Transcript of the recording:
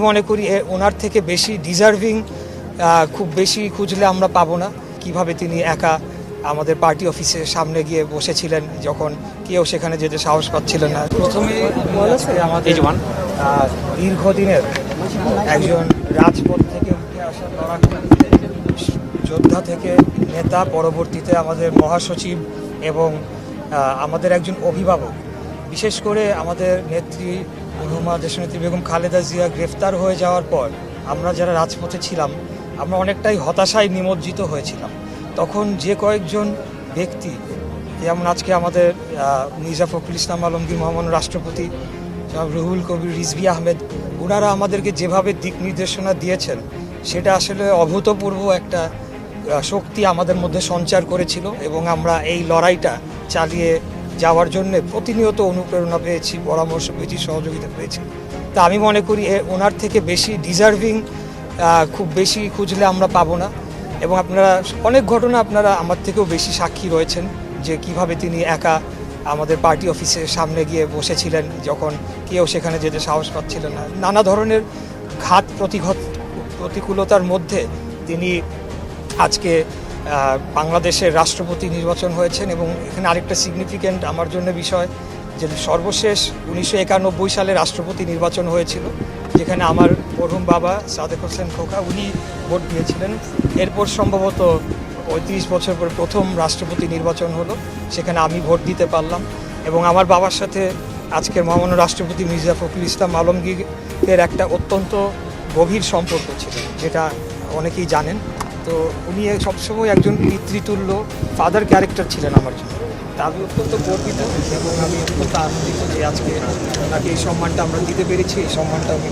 মনে করি ওনার থেকে বেশি ডিজার্ভিং খুব বেশি খুঁজলে আমরা পাবো না। কিভাবে তিনি একা আমাদের পার্টি অফিসের সামনে গিয়ে বসেছিলেন যখন কেউ সেখানে যেতে সাহস পাচ্ছিলেন না। প্রথমে আমাদের দীর্ঘদিনের একজন রাজপথ থেকে উঠে আসা যোদ্ধা থেকে নেতা, পরবর্তীতে আমাদের মহাসচিব এবং আমাদের একজন অভিভাবক। বিশেষ করে আমাদের নেত্রী মরহুমা দেশনেত্রী বেগম খালেদা জিয়া গ্রেফতার হয়ে যাওয়ার পর আমরা যারা রাজপথে ছিলাম আমরা অনেকটাই হতাশায় নিমজ্জিত হয়েছিলাম। তখন যে কয়েকজন ব্যক্তি, যেমন আজকে আমাদের মির্জা ফখরুল ইসলাম আলমগীর মহামান্য রাষ্ট্রপতি, রুহুল কবির রিজভী আহমেদ, ওনারা আমাদেরকে যেভাবে দিক নির্দেশনা দিয়েছেন সেটা আসলে অভূতপূর্ব একটা শক্তি আমাদের মধ্যে সঞ্চার করেছিল এবং আমরা এই লড়াইটা চালিয়ে যাওয়ার জন্য প্রতিনিয়ত অনুপ্রেরণা পেয়েছি, পরামর্শ পেয়েছি, সহযোগিতা পেয়েছি। তা আমি মনে করি ওনার থেকে বেশি ডিজার্ভিং খুব বেশি খুঁজলে আমরা পাবো না। এবং আপনারা অনেক ঘটনা আপনারা আমার থেকেও বেশি সাক্ষী রয়েছেন যে কিভাবে তিনি একা আমাদের পার্টি অফিসের সামনে গিয়ে বসেছিলেন যখন কেউ সেখানে যেতে সাহস পাচ্ছিলেন না। নানা ধরনের প্রতিকূলতার মধ্যে তিনি আজকে বাংলাদেশের রাষ্ট্রপতি নির্বাচন হয়েছেন। এবং এখানে আরেকটা সিগনিফিক্যান্ট আমার জন্য বিষয় যে সর্বশেষ 1991 সালে রাষ্ট্রপতি নির্বাচন হয়েছিল, যেখানে আমার মরহুম বাবা সাদেক হোসেন খোকা উনি ভোট দিয়েছিলেন। এরপর সম্ভবত 35 বছর পর প্রথম রাষ্ট্রপতি নির্বাচন হলো, সেখানে আমি ভোট দিতে পারলাম। এবং আমার বাবার সাথে আজকের মহামান্য রাষ্ট্রপতি মির্জা ফখরুল ইসলাম আলমগীরের একটা অত্যন্ত গভীর সম্পর্ক ছিল, যেটা অনেকেই জানেন। তো উনি সবসময় একজন পিতৃতুল্য ফাদার ক্যারেক্টার ছিলেন আমার জন্য। তা আমি অত্যন্ত গর্বিত এবং আমি অত্যন্ত আনন্দিত যে আজকে ওনাকে এই সম্মানটা আমরা দিতে পেরেছি। এই সম্মানটা আমি